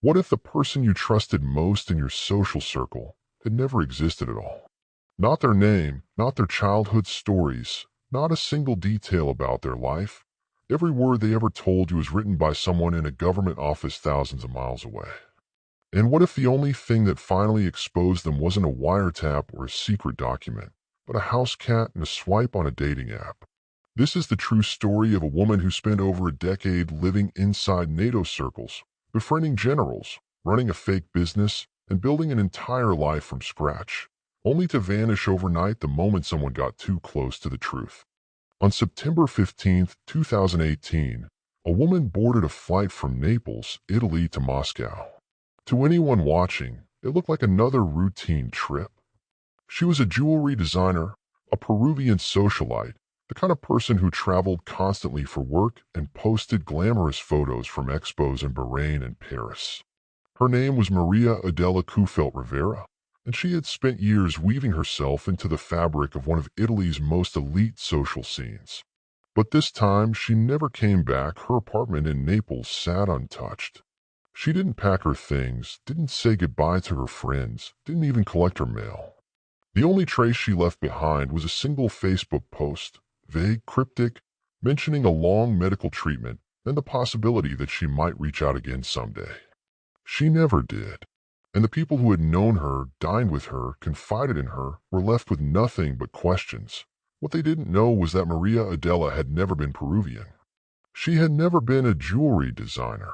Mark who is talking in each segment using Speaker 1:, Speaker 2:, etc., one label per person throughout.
Speaker 1: What if the person you trusted most in your social circle had never existed at all? Not their name, not their childhood stories, not a single detail about their life. Every word they ever told you was written by someone in a government office thousands of miles away. And what if the only thing that finally exposed them wasn't a wiretap or a secret document, but a house cat and a swipe on a dating app? This is the true story of a woman who spent over a decade living inside NATO circles, befriending generals, running a fake business, and building an entire life from scratch, only to vanish overnight the moment someone got too close to the truth. On September 15, 2018, a woman boarded a flight from Naples, Italy to Moscow. To anyone watching, it looked like another routine trip. She was a jewelry designer, a Peruvian socialite, the kind of person who traveled constantly for work and posted glamorous photos from expos in Bahrain and Paris. Her name was Maria Adela Kufelt Rivera, and she had spent years weaving herself into the fabric of one of Italy's most elite social scenes. But this time, she never came back. Her apartment in Naples sat untouched. She didn't pack her things, didn't say goodbye to her friends, didn't even collect her mail. The only trace she left behind was a single Facebook post, vague, cryptic, mentioning a long medical treatment and the possibility that she might reach out again someday. She never did. And the people who had known her, dined with her, confided in her, were left with nothing but questions. What they didn't know was that Maria Adela had never been Peruvian. She had never been a jewelry designer.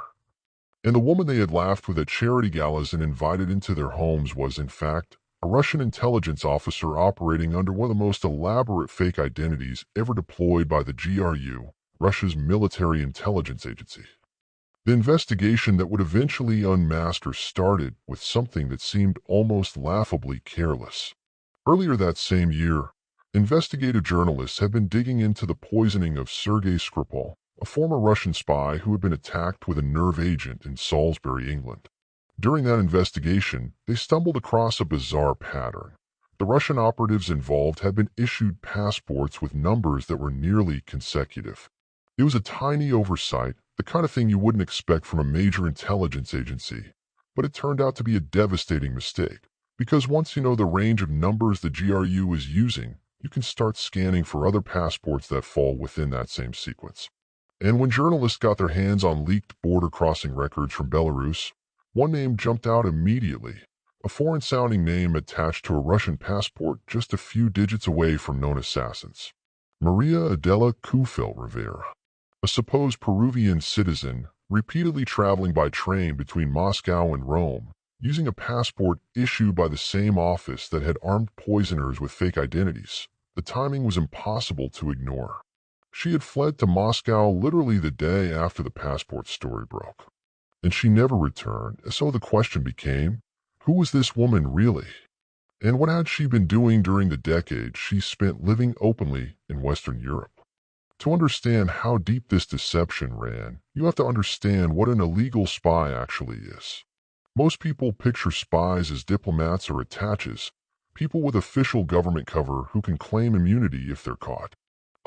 Speaker 1: And the woman they had laughed with at charity galas and invited into their homes was, in fact, a Russian intelligence officer operating under one of the most elaborate fake identities ever deployed by the GRU, Russia's military intelligence agency. The investigation that would eventually unmask her started with something that seemed almost laughably careless. Earlier that same year, investigative journalists had been digging into the poisoning of Sergei Skripal, a former Russian spy who had been attacked with a nerve agent in Salisbury, England. During that investigation, they stumbled across a bizarre pattern. The Russian operatives involved had been issued passports with numbers that were nearly consecutive. It was a tiny oversight, the kind of thing you wouldn't expect from a major intelligence agency, but it turned out to be a devastating mistake, because once you know the range of numbers the GRU is using, you can start scanning for other passports that fall within that same sequence. And when journalists got their hands on leaked border-crossing records from Belarus, one name jumped out immediately, a foreign-sounding name attached to a Russian passport just a few digits away from known assassins. Maria Adela Kufelt Rivera, a supposed Peruvian citizen, repeatedly traveling by train between Moscow and Rome, using a passport issued by the same office that had armed poisoners with fake identities. The timing was impossible to ignore. She had fled to Moscow literally the day after the passport story broke. And she never returned, so the question became, who was this woman really? And what had she been doing during the decade she spent living openly in Western Europe? To understand how deep this deception ran, you have to understand what an illegal spy actually is. Most people picture spies as diplomats or attaches, people with official government cover who can claim immunity if they're caught.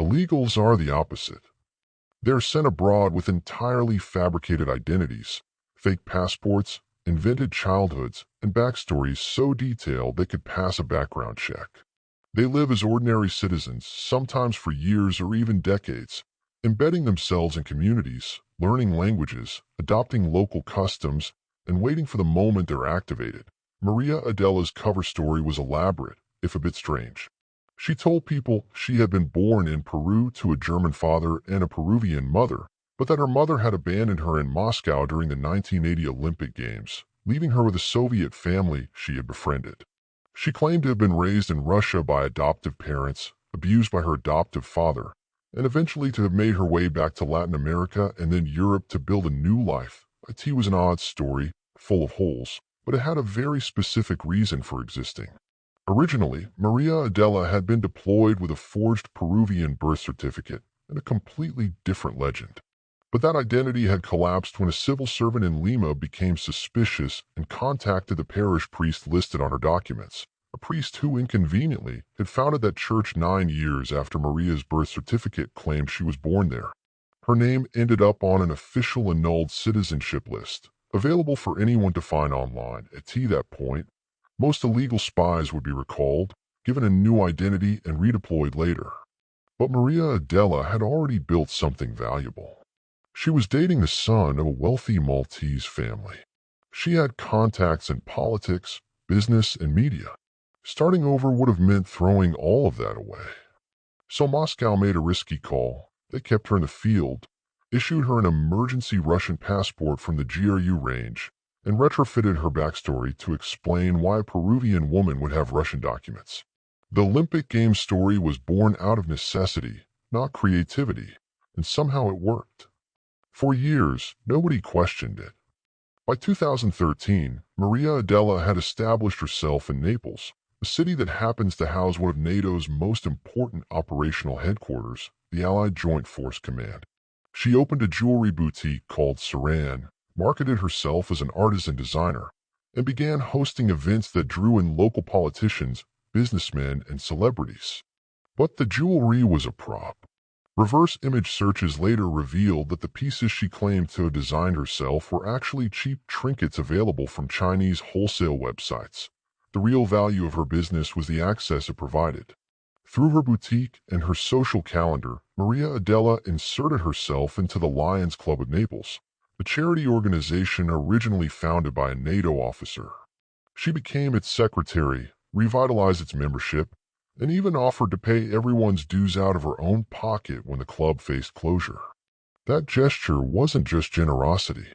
Speaker 1: Illegals are the opposite. They're sent abroad with entirely fabricated identities, fake passports, invented childhoods, and backstories so detailed they could pass a background check. They live as ordinary citizens, sometimes for years or even decades, embedding themselves in communities, learning languages, adopting local customs, and waiting for the moment they're activated. Maria Adela's cover story was elaborate, if a bit strange. She told people she had been born in Peru to a German father and a Peruvian mother, but that her mother had abandoned her in Moscow during the 1980 Olympic Games, leaving her with a Soviet family she had befriended. She claimed to have been raised in Russia by adoptive parents, abused by her adoptive father, and eventually to have made her way back to Latin America and then Europe to build a new life. It was an odd story, full of holes, but it had a very specific reason for existing. Originally, Maria Adela had been deployed with a forged Peruvian birth certificate and a completely different legend. But that identity had collapsed when a civil servant in Lima became suspicious and contacted the parish priest listed on her documents, a priest who inconveniently had founded that church 9 years after Maria's birth certificate claimed she was born there. Her name ended up on an official annulled citizenship list, available for anyone to find online. At that point, most illegal spies would be recalled, given a new identity, and redeployed later. But Maria Adela had already built something valuable. She was dating the son of a wealthy Maltese family. She had contacts in politics, business, and media. Starting over would have meant throwing all of that away. So Moscow made a risky call. They kept her in the field, issued her an emergency Russian passport from the GRU range, and retrofitted her backstory to explain why a Peruvian woman would have Russian documents. The Olympic Games story was born out of necessity, not creativity, and somehow it worked. For years, nobody questioned it. By 2013, Maria Adela had established herself in Naples, a city that happens to house one of NATO's most important operational headquarters, the Allied Joint Force Command. She opened a jewelry boutique called Saran, marketed herself as an artisan designer, and began hosting events that drew in local politicians, businessmen, and celebrities. But the jewelry was a prop. Reverse image searches later revealed that the pieces she claimed to have designed herself were actually cheap trinkets available from Chinese wholesale websites. The real value of her business was the access it provided. Through her boutique and her social calendar, Maria Adela inserted herself into the Lions Club of Naples, a charity organization originally founded by a NATO officer. She became its secretary, revitalized its membership, and even offered to pay everyone's dues out of her own pocket when the club faced closure. That gesture wasn't just generosity.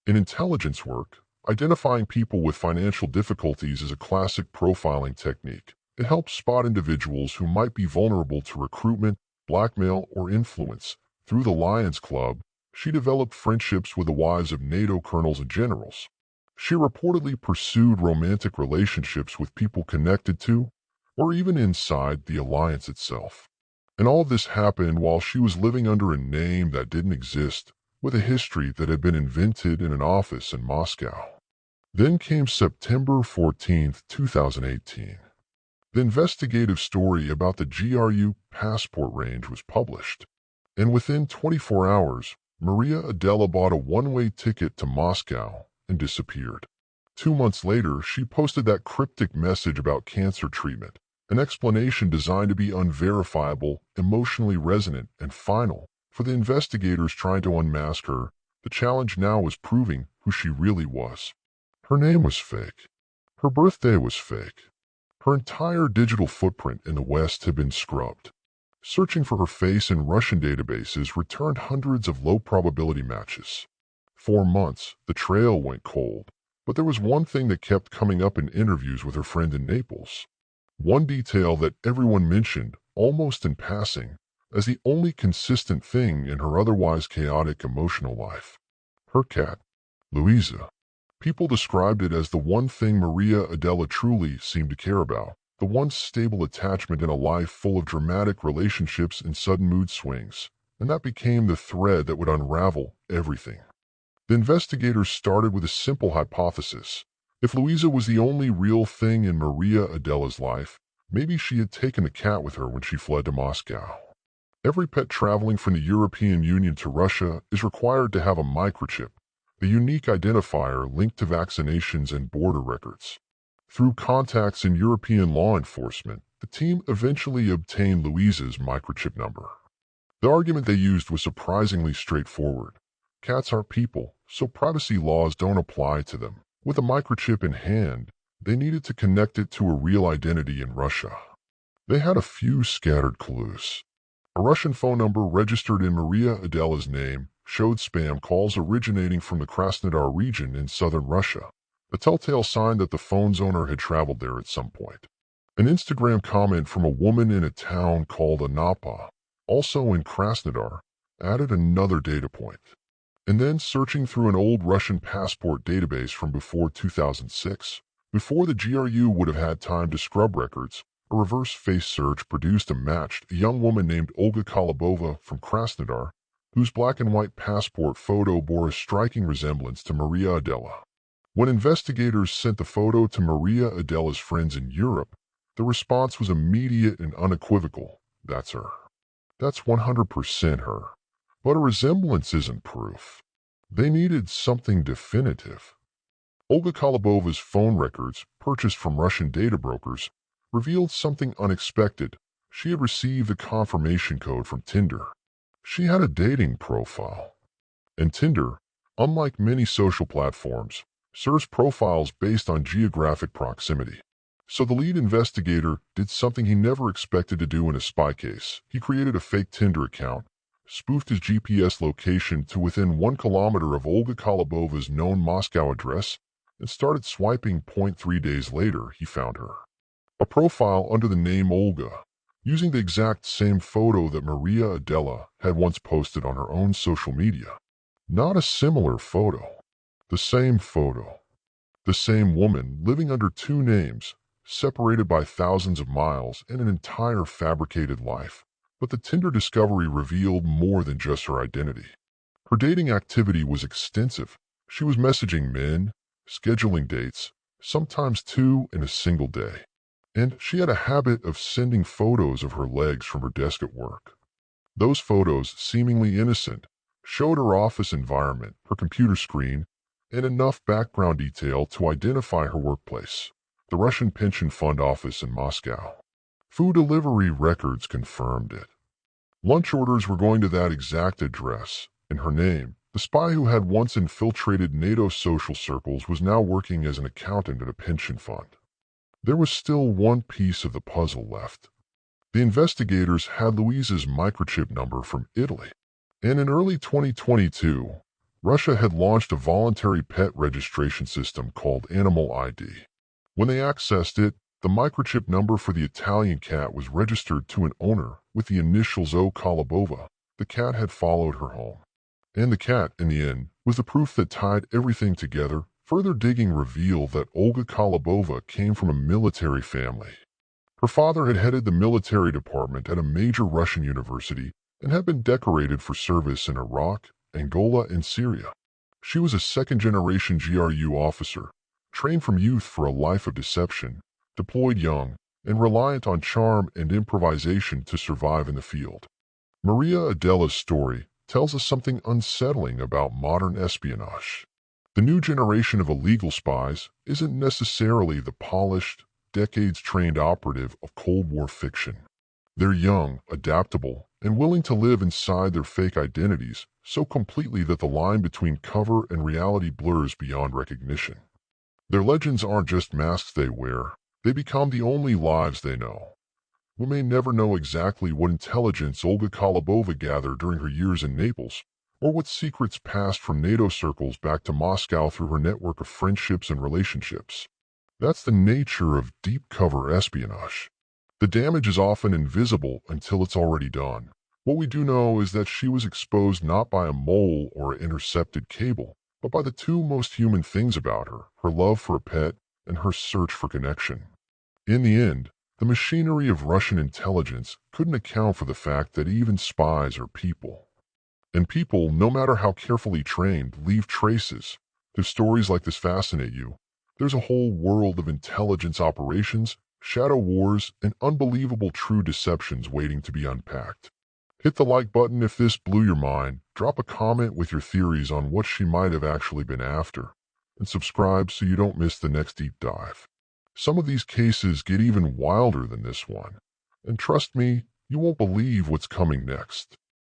Speaker 1: In intelligence work, identifying people with financial difficulties is a classic profiling technique. It helps spot individuals who might be vulnerable to recruitment, blackmail, or influence. Through the Lions Club, she developed friendships with the wives of NATO colonels and generals. She reportedly pursued romantic relationships with people connected to, or even inside, the alliance itself. And all this happened while she was living under a name that didn't exist, with a history that had been invented in an office in Moscow. Then came September 14, 2018. The investigative story about the GRU passport range was published, and within 24 hours, Maria Adela bought a one-way ticket to Moscow and disappeared. 2 months later, she posted that cryptic message about cancer treatment, an explanation designed to be unverifiable, emotionally resonant, and final. For the investigators trying to unmask her, the challenge now was proving who she really was. Her name was fake. Her birthday was fake. Her entire digital footprint in the West had been scrubbed. Searching for her face in Russian databases returned hundreds of low-probability matches. For months, the trail went cold, but there was one thing that kept coming up in interviews with her friend in Naples. One detail that everyone mentioned, almost in passing, as the only consistent thing in her otherwise chaotic emotional life. Her cat, Louisa. People described it as the one thing Maria Adela truly seemed to care about, the one stable attachment in a life full of dramatic relationships and sudden mood swings, and that became the thread that would unravel everything. The investigators started with a simple hypothesis. If Louisa was the only real thing in Maria Adela's life, maybe she had taken the cat with her when she fled to Moscow. Every pet traveling from the European Union to Russia is required to have a microchip, a unique identifier linked to vaccinations and border records. Through contacts in European law enforcement, the team eventually obtained Louisa's microchip number. The argument they used was surprisingly straightforward. Cats aren't people, so privacy laws don't apply to them. With a microchip in hand, they needed to connect it to a real identity in Russia. They had a few scattered clues. A Russian phone number registered in Maria Adela's name showed spam calls originating from the Krasnodar region in southern Russia, a telltale sign that the phone's owner had traveled there at some point. An Instagram comment from a woman in a town called Anapa, also in Krasnodar, added another data point. And then searching through an old Russian passport database from before 2006, before the GRU would have had time to scrub records, a reverse face search produced a matched a young woman named Olga Kolobova from Krasnodar, whose black and white passport photo bore a striking resemblance to Maria Adela. When investigators sent the photo to Maria Adela's friends in Europe, the response was immediate and unequivocal. That's her. That's 100% her. But a resemblance isn't proof. They needed something definitive. Olga Kolobova's phone records, purchased from Russian data brokers, revealed something unexpected. She had received a confirmation code from Tinder. She had a dating profile. And Tinder, unlike many social platforms, serves profiles based on geographic proximity. So the lead investigator did something he never expected to do in a spy case. He created a fake Tinder account, spoofed his GPS location to within 1 kilometer of Olga Kolobova's known Moscow address, and started swiping. 3 days later, he found her. A profile under the name Olga, using the exact same photo that Maria Adela had once posted on her own social media. Not a similar photo. The same photo. The same woman living under two names, separated by thousands of miles and an entire fabricated life. But the Tinder discovery revealed more than just her identity. Her dating activity was extensive. She was messaging men, scheduling dates, sometimes two in a single day. And she had a habit of sending photos of her legs from her desk at work. Those photos, seemingly innocent, showed her office environment, her computer screen, and enough background detail to identify her workplace, the Russian pension fund office in Moscow. Food delivery records confirmed it. Lunch orders were going to that exact address, and her name, the spy who had once infiltrated NATO social circles, was now working as an accountant at a pension fund. There was still one piece of the puzzle left. The investigators had Louise's microchip number from Italy, and in early 2022, Russia had launched a voluntary pet registration system called Animal ID. When they accessed it, the microchip number for the Italian cat was registered to an owner with the initials O. Kolobova. The cat had followed her home. And the cat, in the end, was the proof that tied everything together. Further digging revealed that Olga Kolobova came from a military family. Her father had headed the military department at a major Russian university and had been decorated for service in Iraq, Angola, and Syria. She was a second-generation GRU officer, trained from youth for a life of deception, deployed young, and reliant on charm and improvisation to survive in the field. Maria Adela's story tells us something unsettling about modern espionage. The new generation of illegal spies isn't necessarily the polished, decades-trained operative of Cold War fiction. They're young, adaptable, and willing to live inside their fake identities so completely that the line between cover and reality blurs beyond recognition. Their legends aren't just masks they wear, they become the only lives they know. We may never know exactly what intelligence Olga Kolobova gathered during her years in Naples, or what secrets passed from NATO circles back to Moscow through her network of friendships and relationships. That's the nature of deep cover espionage. The damage is often invisible until it's already done. What we do know is that she was exposed not by a mole or an intercepted cable, but by the two most human things about her, her love for a pet and her search for connection. In the end, the machinery of Russian intelligence couldn't account for the fact that even spies are people. And people, no matter how carefully trained, leave traces. If stories like this fascinate you, there's a whole world of intelligence operations, shadow wars, and unbelievable true deceptions waiting to be unpacked. Hit the like button if this blew your mind, drop a comment with your theories on what she might have actually been after, and subscribe so you don't miss the next deep dive. Some of these cases get even wilder than this one, and trust me, you won't believe what's coming next.